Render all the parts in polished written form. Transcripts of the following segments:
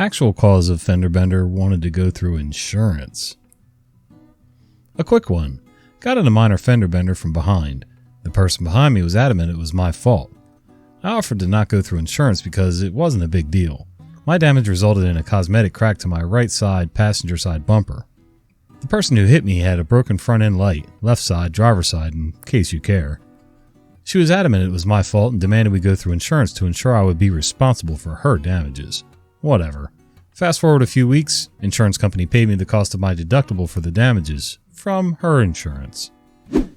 Actual cause of fender bender wanted to go through insurance. A quick one. Got in a minor fender bender from behind. The person behind me was adamant it was my fault. I offered to not go through insurance because it wasn't a big deal. My damage resulted in a cosmetic crack to my right side passenger side bumper. The person who hit me had a broken front end light, left side, driver's side, in case you care. She was adamant it was my fault and demanded we go through insurance to ensure I would be responsible for her damages. Whatever. Fast forward a few weeks, insurance company paid me the cost of my deductible for the damages from her insurance.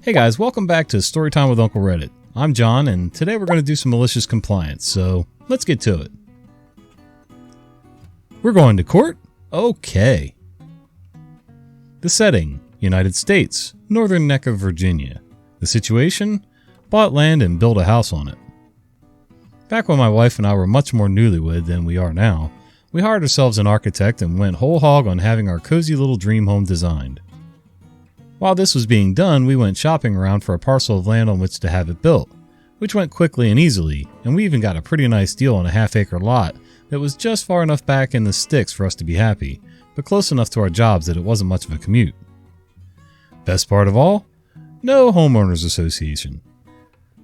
Hey guys, welcome back to Storytime with Uncle Reddit. I'm John, and today we're going to do some malicious compliance, so let's get to it. We're going to court? Okay. The setting, United States, northern neck of Virginia. The situation? Bought land and built a house on it. Back when my wife and I were much more newlywed than we are now, we hired ourselves an architect and went whole hog on having our cozy little dream home designed. While this was being done, we went shopping around for a parcel of land on which to have it built, which went quickly and easily, and we even got a pretty nice deal on a half-acre lot that was just far enough back in the sticks for us to be happy, but close enough to our jobs that it wasn't much of a commute. Best part of all? No homeowners association.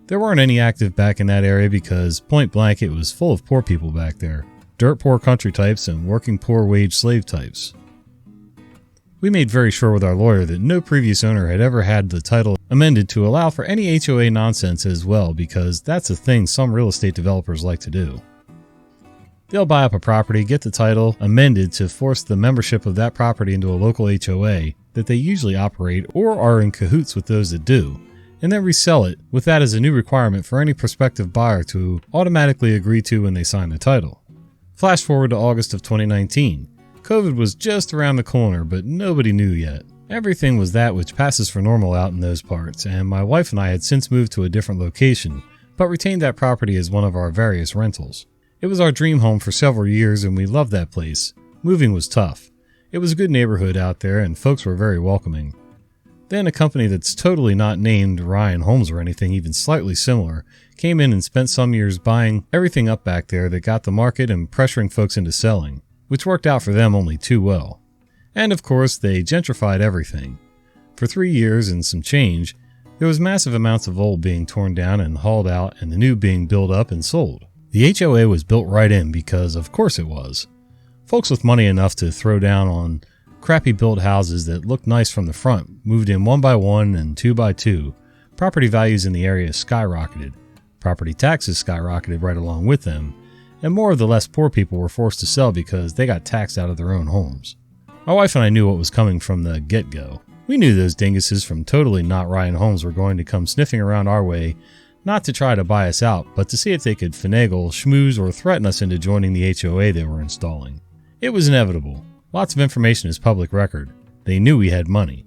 There weren't any active back in that area because, point blank, it was full of poor people back there. Dirt poor country types and working poor wage slave types. We made very sure with our lawyer that no previous owner had ever had the title amended to allow for any HOA nonsense as well, because that's a thing some real estate developers like to do. They'll buy up a property, get the title amended to force the membership of that property into a local HOA that they usually operate or are in cahoots with those that do, and then resell it with that as a new requirement for any prospective buyer to automatically agree to when they sign the title. Flash forward to August of 2019. COVID was just around the corner, but nobody knew yet. Everything was that which passes for normal out in those parts, and my wife and I had since moved to a different location, but retained that property as one of our various rentals. It was our dream home for several years, and we loved that place. Moving was tough. It was a good neighborhood out there, and folks were very welcoming. Then a company that's totally not named Ryan Homes or anything even slightly similar came in and spent some years buying everything up back there that got the market and pressuring folks into selling, which worked out for them only too well. And of course, they gentrified everything. For 3 years and some change, there was massive amounts of old being torn down and hauled out and the new being built up and sold. The HOA was built right in because of course it was. Folks with money enough to throw down on crappy built houses that looked nice from the front moved in 1 by 1 and 2 by 2. Property values in the area skyrocketed. Property taxes skyrocketed right along with them, and more of the less poor people were forced to sell because they got taxed out of their own homes. My wife and I knew what was coming from the get-go. We knew those dinguses from totally not Ryan Homes were going to come sniffing around our way, not to try to buy us out, but to see if they could finagle, schmooze, or threaten us into joining the HOA they were installing. It was inevitable. Lots of information is public record. They knew we had money.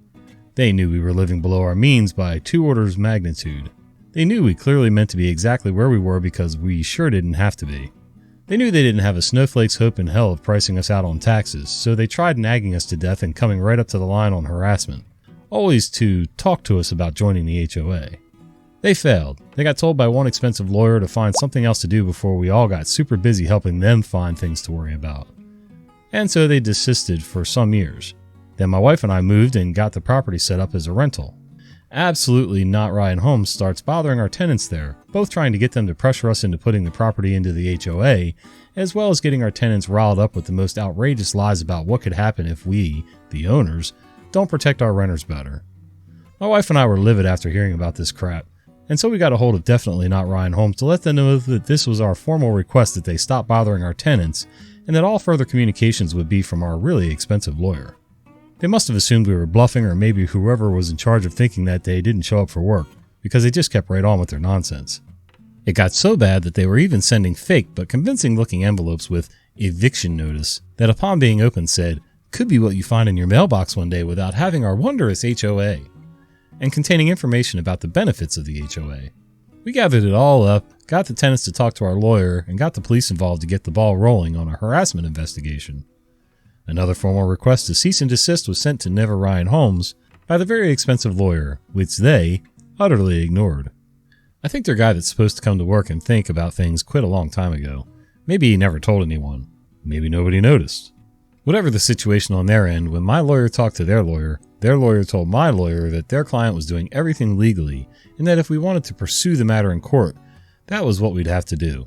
They knew we were living below our means by 2 orders of magnitude. They knew we clearly meant to be exactly where we were because we sure didn't have to be. They knew they didn't have a snowflake's hope in hell of pricing us out on taxes, so they tried nagging us to death and coming right up to the line on harassment, always to talk to us about joining the HOA. They failed. They got told by one expensive lawyer to find something else to do before we all got super busy helping them find things to worry about. And so they desisted for some years. Then my wife and I moved and got the property set up as a rental. Absolutely not Ryan Homes starts bothering our tenants there, both trying to get them to pressure us into putting the property into the HOA, as well as getting our tenants riled up with the most outrageous lies about what could happen if we, the owners, don't protect our renters better. My wife and I were livid after hearing about this crap, and so we got a hold of Definitely Not Ryan Homes to let them know that this was our formal request that they stop bothering our tenants, and that all further communications would be from our really expensive lawyer. They must have assumed we were bluffing, or maybe whoever was in charge of thinking that day didn't show up for work, because they just kept right on with their nonsense. It got so bad that they were even sending fake but convincing looking envelopes with eviction notice that upon being opened said, "Could be what you find in your mailbox one day without having our wondrous HOA," and containing information about the benefits of the HOA. We gathered it all up, got the tenants to talk to our lawyer, and got the police involved to get the ball rolling on a harassment investigation. Another formal request to cease and desist was sent to Never Ryan Homes by the very expensive lawyer, which they utterly ignored. I think their guy that's supposed to come to work and think about things quit a long time ago. Maybe he never told anyone. maybe nobody noticed. Whatever the situation on their end, when my lawyer talked to their lawyer told my lawyer that their client was doing everything legally and that if we wanted to pursue the matter in court, that was what we'd have to do.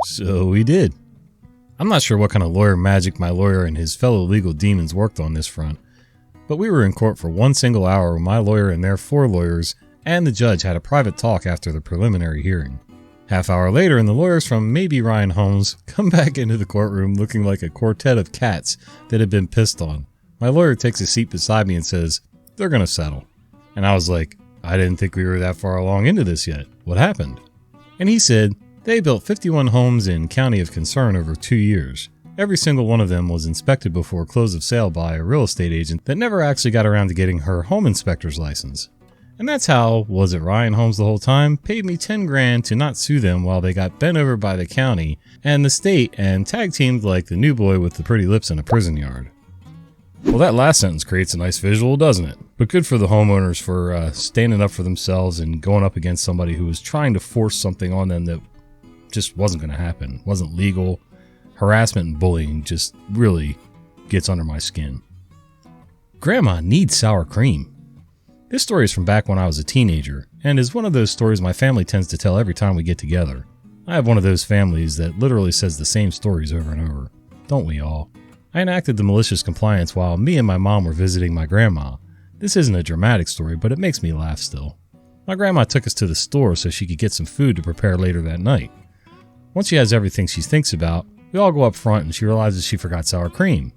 So we did. I'm not sure what kind of lawyer magic my lawyer and his fellow legal demons worked on this front, but we were in court for one single hour when my lawyer and their 4 lawyers and the judge had a private talk after the preliminary hearing. Half hour later, and the lawyers from maybe Ryan Holmes come back into the courtroom looking like a quartet of cats that had been pissed on. My lawyer takes a seat beside me and says, "They're going to settle." And I was like, "I didn't think we were that far along into this yet. What happened?" And he said, "They built 51 homes in County of Concern over 2 years. Every single one of them was inspected before close of sale by a real estate agent that never actually got around to getting her home inspector's license. And that's how, was it Ryan Holmes the whole time, paid me 10 grand to not sue them while they got bent over by the county and the state and tag teamed like the new boy with the pretty lips in a prison yard." Well, that last sentence creates a nice visual, doesn't it? But good for the homeowners for standing up for themselves and going up against somebody who was trying to force something on them that just wasn't going to happen, wasn't legal. Harassment and bullying just really gets under my skin. Grandma needs sour cream. This story is from back when I was a teenager, and is one of those stories my family tends to tell every time we get together. I have one of those families that literally says the same stories over and over. Don't we all? I enacted the malicious compliance while me and my mom were visiting my grandma. This isn't a dramatic story, but it makes me laugh still. My grandma took us to the store so she could get some food to prepare later that night. Once she has everything she thinks about, we all go up front and she realizes she forgot sour cream.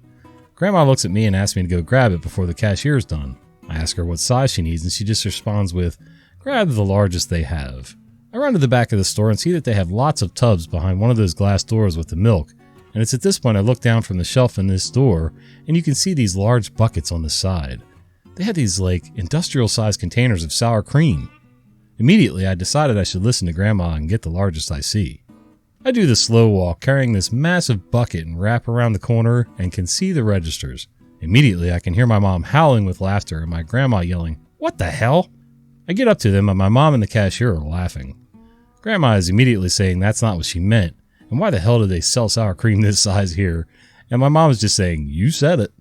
Grandma looks at me and asks me to go grab it before the cashier's done. I ask her what size she needs and she just responds with, "Grab the largest they have." I run to the back of the store and see that they have lots of tubs behind one of those glass doors with the milk, and it's at this point I look down from the shelf in this door and you can see these large buckets on the side. They had these like industrial sized containers of sour cream. Immediately I decided I should listen to Grandma and get the largest I see. I do the slow walk carrying this massive bucket and wrap around the corner and can see the registers. Immediately I can hear my mom howling with laughter and my grandma yelling, "What the hell?" I get up to them and my mom and the cashier are laughing. Grandma is immediately saying that's not what she meant, and why the hell do they sell sour cream this size here? And my mom is just saying, "You said it."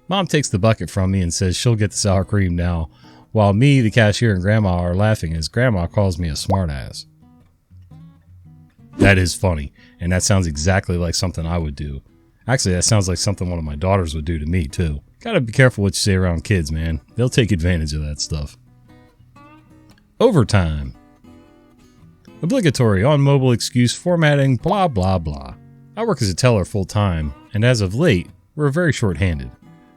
Mom takes the bucket from me and says she'll get the sour cream now, while me, the cashier, and Grandma are laughing as Grandma calls me a smartass. That is funny, and that sounds exactly like something I would do. Actually, that sounds like something one of my daughters would do to me, too. Gotta be careful what you say around kids, man. They'll take advantage of that stuff. Overtime. Obligatory on-mobile excuse formatting, blah, blah, blah. I work as a teller full-time, and as of late, we're very short-handed.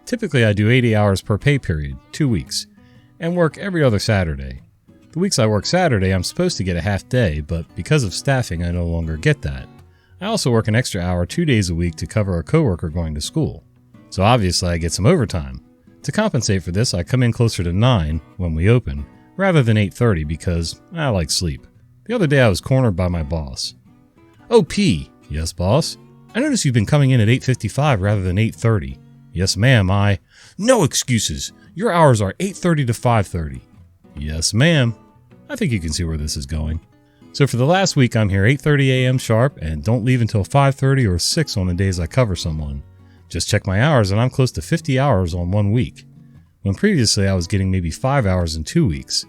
Typically, I do 80 hours per pay period, 2 weeks, and work every other Saturday. The weeks I work Saturday, I'm supposed to get a half day, but because of staffing, I no longer get that. I also work an extra hour 2 days a week to cover a coworker going to school. So obviously, I get some overtime. To compensate for this, I come in closer to 9 when we open, rather than 8:30 because I like sleep. The other day, I was cornered by my boss. "OP, yes, boss. I noticed you've been coming in at 8:55 rather than 8:30. "Yes, ma'am, I..." "No excuses. Your hours are 8:30 to 5:30. "Yes, ma'am." I think you can see where this is going. So for the last week, I'm here 8:30 a.m. sharp and don't leave until 5:30 or 6 on the days I cover someone. Just check my hours and I'm close to 50 hours on 1 week, when previously I was getting maybe 5 hours in 2 weeks.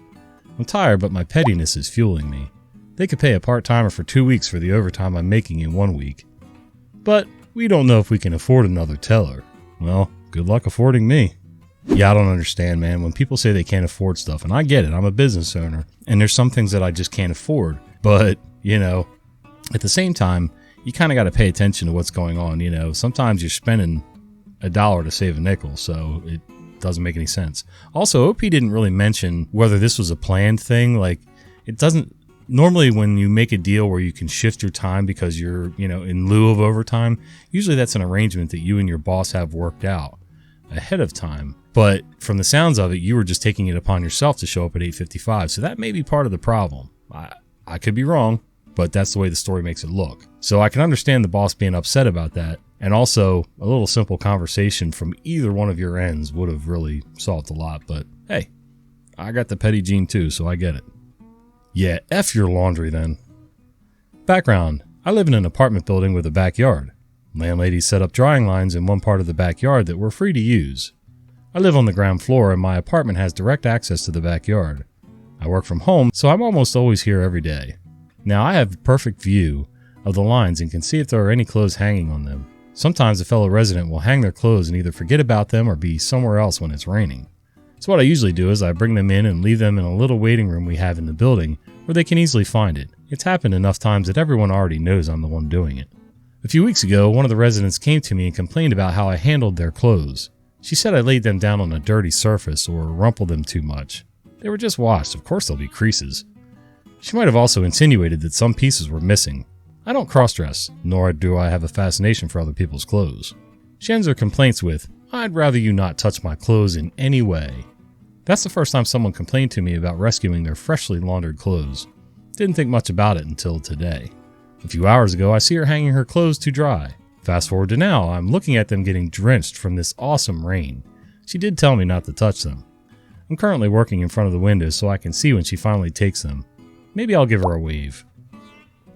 I'm tired, but my pettiness is fueling me. They could pay a part-timer for 2 weeks for the overtime I'm making in 1 week. But we don't know if we can afford another teller. Well, good luck affording me. Yeah, I don't understand, man. When people say they can't afford stuff, and I get it, I'm a business owner, and there's some things that I just can't afford. But, at the same time, you kind of got to pay attention to what's going on. Sometimes you're spending $1 to save a nickel, so it doesn't make any sense. Also, OP didn't really mention whether this was a planned thing. Like, it doesn't... Normally, when you make a deal where you can shift your time because you're, in lieu of overtime, usually that's an arrangement that you and your boss have worked out ahead of time. But from the sounds of it, you were just taking it upon yourself to show up at 8:55. So that may be part of the problem. I could be wrong, but that's the way the story makes it look. So I can understand the boss being upset about that. And also, a little simple conversation from either one of your ends would have really solved a lot. But hey, I got the petty gene too, so I get it. Yeah, F your laundry then. Background. I live in an apartment building with a backyard. Landlady set up drying lines in one part of the backyard that were free to use. I live on the ground floor and my apartment has direct access to the backyard. I work from home, so I'm almost always here every day. Now I have a perfect view of the lines and can see if there are any clothes hanging on them. Sometimes a fellow resident will hang their clothes and either forget about them or be somewhere else when it's raining. So what I usually do is I bring them in and leave them in a little waiting room we have in the building where they can easily find it. It's happened enough times that everyone already knows I'm the one doing it. A few weeks ago, one of the residents came to me and complained about how I handled their clothes. She said I laid them down on a dirty surface or rumpled them too much. They were just washed, of course there'll be creases. She might have also insinuated that some pieces were missing. I don't cross-dress, nor do I have a fascination for other people's clothes. She ends her complaints with, "I'd rather you not touch my clothes in any way." That's the first time someone complained to me about rescuing their freshly laundered clothes. Didn't think much about it until today. A few hours ago, I see her hanging her clothes to dry. Fast forward to now, I'm looking at them getting drenched from this awesome rain. She did tell me not to touch them. I'm currently working in front of the window so I can see when she finally takes them. Maybe I'll give her a wave.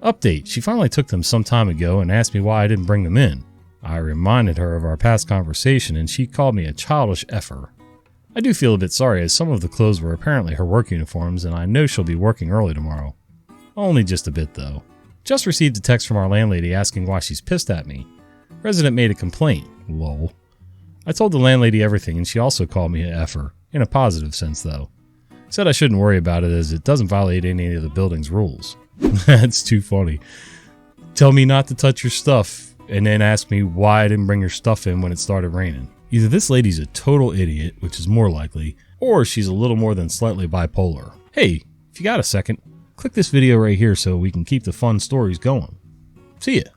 Update, she finally took them some time ago and asked me why I didn't bring them in. I reminded her of our past conversation and she called me a childish effer. I do feel a bit sorry as some of the clothes were apparently her work uniforms and I know she'll be working early tomorrow. Only just a bit though. Just received a text from our landlady asking why she's pissed at me. Resident made a complaint. Lol. I told the landlady everything and she also called me an effer. In a positive sense though. Said I shouldn't worry about it as it doesn't violate any of the building's rules. That's too funny. Tell me not to touch your stuff and then ask me why I didn't bring your stuff in when it started raining. Either this lady's a total idiot, which is more likely, or she's a little more than slightly bipolar. Hey, if you got a second, click this video right here so we can keep the fun stories going. See ya.